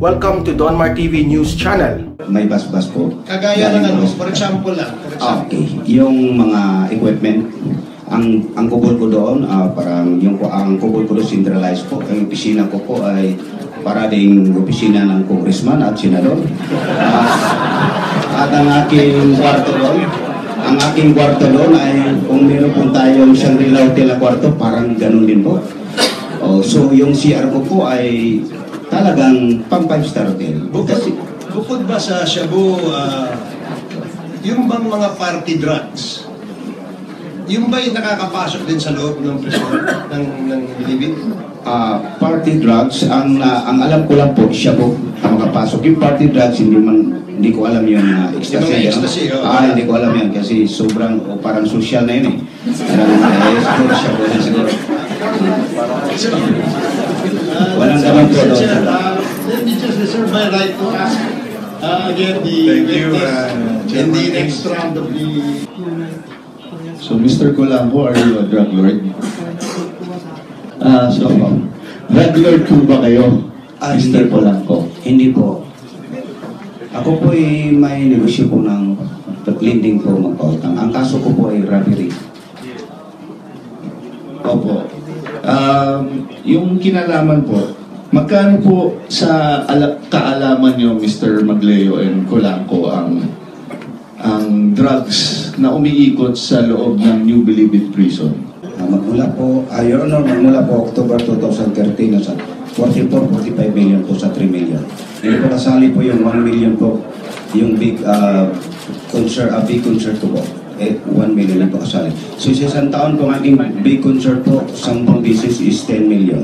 Welcome to Donmar TV News Channel. May basbas po. Kagaya ng ano, for example lang. Okay, yung mga equipment, ang kubol ko doon, ang kubol ko doon centralized po. Ang opisina ko po ay para ding opisina ng congressman at senador. At ang aking kwarto doon ay kung meron po tayong Shangri-La Hotel na kwarto, parang ganun din po. So yung CR ko po ay talagang pang 5-star hotel. Bukod ba sa Shabu, yung bang mga party drugs, yung ba'y nakakapasok din sa loob ng prison ng Bilibid? Party drugs, ang alam ko lang po, Shabu ang makapasok. Yung party drugs, hindi ko alam yung ecstasy. Hindi ko alam yan kasi sobrang parang social na yun eh. Siguro Shabu na siguro. Walang naman po doon. Let me just reserve my right to ask again in the next round of the... So, Mr. Colambo, are you a drug lord? Drug lord po ba kayo, Mr. Colambo? Hindi po. Ako po ay may negosyo po ng lending po magpautang. Ang kaso ko po ay robbery. Opo. Yung kinalaman po, magkano po sa kaalaman nyo, Mr. Magleo and Colambo, ang drugs na umiikot sa loob ng New Bilibid Prison? Magmula po, Your Honor, magmula po October 2013 sa 44-45 million po sa 3 million. Hindi po kasali po yung 1 million po, yung big concert po. 1 million po kasali. So sa isang taon po ang aking big concert po, 10 beses is 10 million.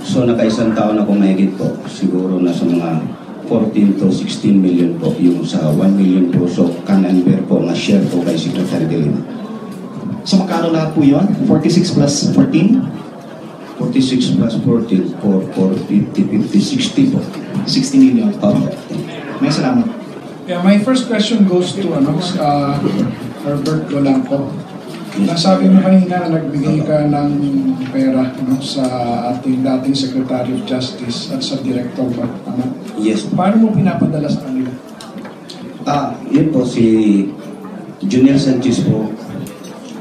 So naka-isang taon ako mahigit po, siguro nasa mga 14 to 16 million po yung sa 1 million po. So can-unbear po na share po kay Secretary De Lima. So magkano lahat po yun? 46 plus 14? 46 plus 14, 4, 50, 60 po. 60 million. May salamat. Yeah, my first question goes to Herbert Colambo. Nasabi mo kanina na nagbigay ka ng pera sa ating dating Secretary of Justice at sa Director ba? Yes. Paano mo pinapadala sa kanila? Yun po si Junior Sanchez po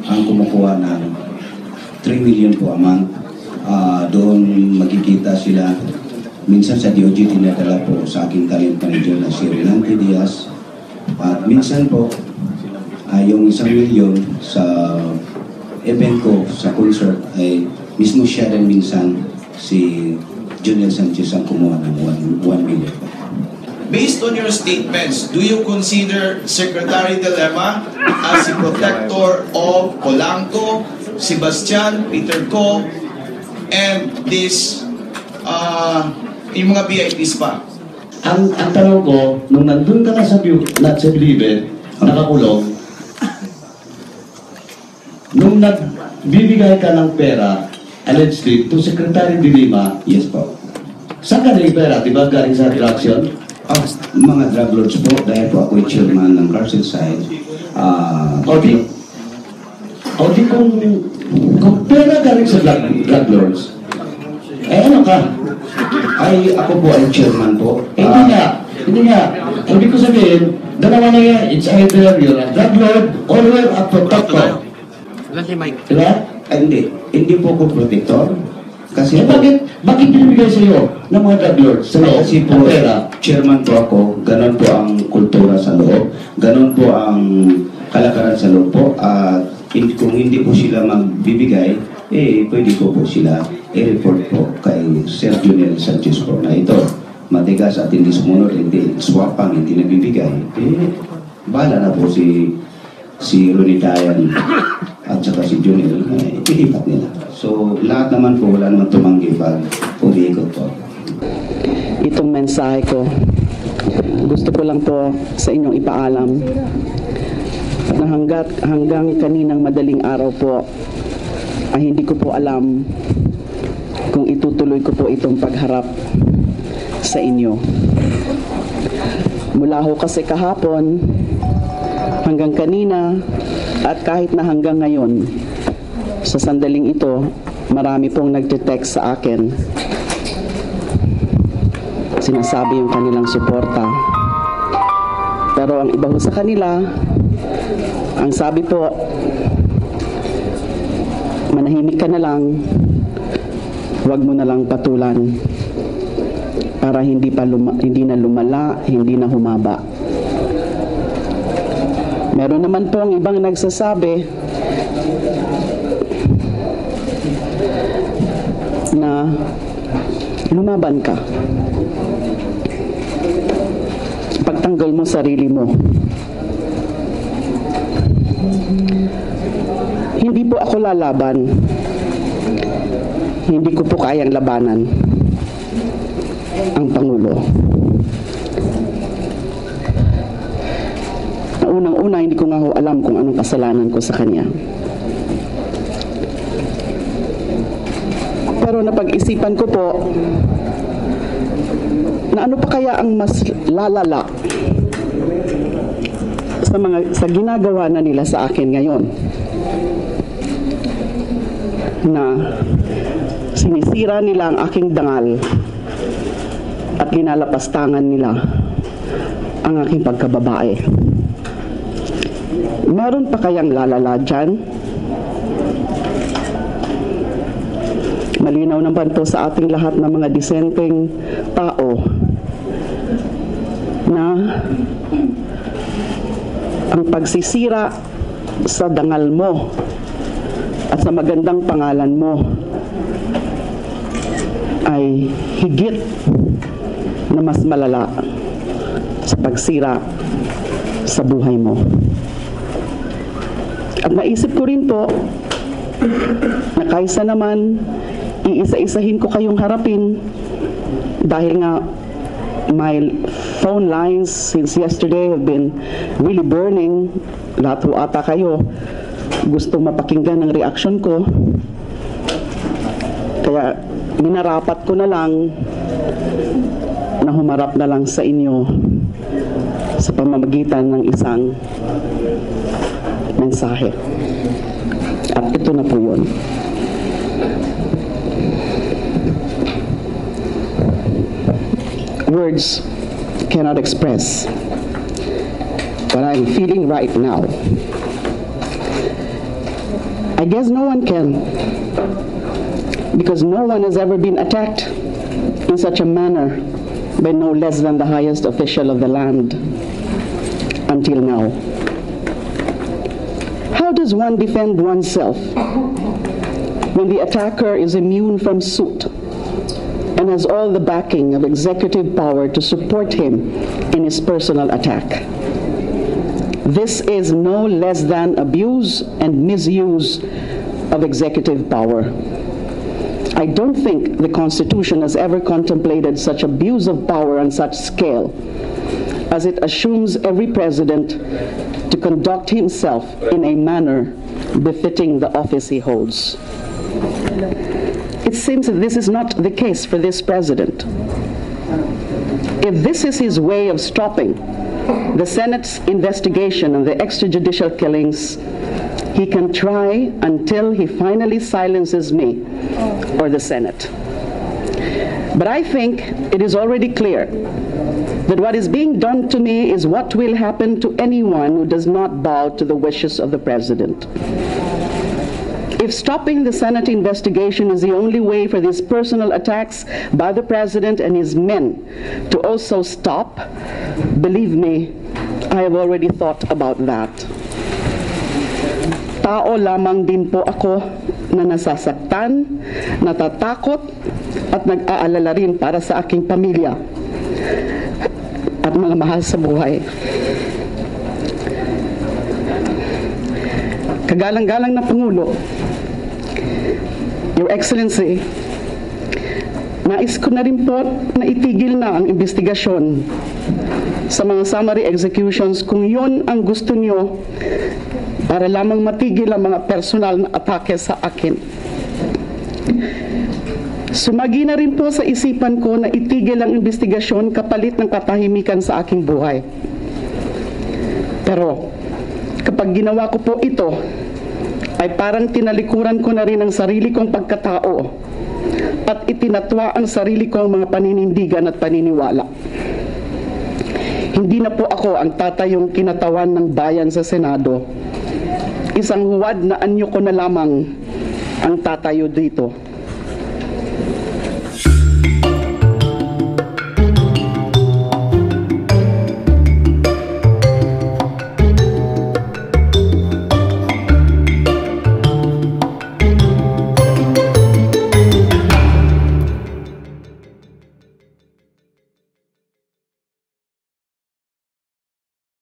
ang kumukuha ng 3 million po a month. Doon makikita sila. Minsan sa DOJ tinadala po sa aking talent manager na si Renante Diaz. At minsan po, yung 1 million sa event ko, sa concert, ay mismo siya rin minsan si Junior Sanchez ang kumuha ng 1 million. Based on your statements, do you consider Secretary De Lima as a protector of Colanco, Sebastian, Peter Co, and this, yung mga VIPs pa? Ang tanong ko, nung nandun ka na sa Bilibid, nakakulong, nung nagbibigay ka ng pera, allegedly, to Secretary De Lima, yes po. saan ka na yung pera? Diba galing sa election? Mga drug lords po, dahil po ako chairman ng Carcel side. Kung pera galing sa drug lords, ano ka? Ako po ay chairman po. Hindi nga. Hindi ko sabihin, dalawa na yan, it's either you're a drug lord or you're a protector. Diba? Hindi po ako protector. Kasi bakit binibigay sa iyo ng mga drug lords sa loob? Kasi po, chairman po ako, ganun po ang kultura sa loob, ganun po ang kalakaran sa loob po, at kung hindi po sila magbibigay, pwede ko po sila i-report po kay Sir Junior Sanchez po na ito, matigas at hindi sumunod, hindi swapang, hindi nabibigay. Bahala na po si Ronnie Dayan at saka si Junior, ipilipat nila. So, lahat naman po, wala naman tumanggi pag umiikot po. Itong mensahe ko, gusto ko lang po sa inyong ipaalam na hanggang kaninang madaling araw po ay hindi ko po alam kung itutuloy ko po itong pagharap sa inyo. Mula ho kasi kahapon hanggang kanina at kahit na hanggang ngayon, sa sandaling ito, marami pong nagte-text sa akin. sinasabi yung kanilang suporta. Pero ang iba ho sa kanila, ang sabi po, manahimik ka na lang, huwag mo na lang patulan para hindi na lumala, hindi na humaba. Meron naman po ang ibang nagsasabi na lumaban ka. Pagtanggol mo sarili mo. Hindi po ako lalaban. Hindi ko po kayang labanan ang Pangulo. Unang-una, hindi ko nga ho alam kung anong kasalanan ko sa kanya. Pero napag-isipan ko po na ano pa kaya ang mas lalala sa ginagawa na nila sa akin ngayon, na sinisira nila ang aking dangal at linalapastangan nila ang aking pagkababae. Meron pa kayang lalala dyan? Malinaw naman po sa ating lahat ng mga disenteng tao na ang pagsisira sa dangal mo at sa magandang pangalan mo ay higit na mas malala sa pagsira sa buhay mo. At naisip ko rin po na kaysa naman iisa-isahin ko kayong harapin, dahil nga my phone lines since yesterday have been really burning. Lahat ho ata kayo gustong mapakinggan ang reaksyon ko. Kaya minarapat ko na lang na humarap na lang sa inyo sa pamamagitan ng isang mensahe. At ito na po yun. Words cannot express what I'm feeling right now. I guess no one can, because no one has ever been attacked in such a manner by no less than the highest official of the land until now. How does one defend oneself when the attacker is immune from suit and has all the backing of executive power to support him in his personal attack? This is no less than abuse and misuse of executive power. I don't think the Constitution has ever contemplated such abuse of power on such scale, as it assumes every president to conduct himself in a manner befitting the office he holds. It seems that this is not the case for this president. If this is his way of stopping the Senate's investigation on the extrajudicial killings, he can try until he finally silences me or the Senate. But I think it is already clear that what is being done to me is what will happen to anyone who does not bow to the wishes of the president. If stopping the Senate investigation is the only way for these personal attacks by the president and his men to also stop, believe me, I have already thought about that. Tao lamang din po ako na nasasaktan, natatakot, at nag-aalala rin para sa aking pamilya at mga mahal sa buhay. Kagalang-galang na Pangulo, Your Excellency, nais ko na rin po na itigil na ang investigasyon sa mga summary executions kung yon ang gusto niyo, para lamang matigil ang mga personal na atake sa akin. Sumagi na rin po sa isipan ko na itigil ang investigasyon kapalit ng katahimikan sa aking buhay. Pero kapag ginawa ko po ito, ay parang tinalikuran ko na rin ang sarili kong pagkatao at itinatwa ang sarili ko ang mga paninindigan at paniniwala. Hindi na po ako ang tatayong kinatawan ng bayan sa Senado. Isang huwad na anyo ko na lamang ang tatayo dito.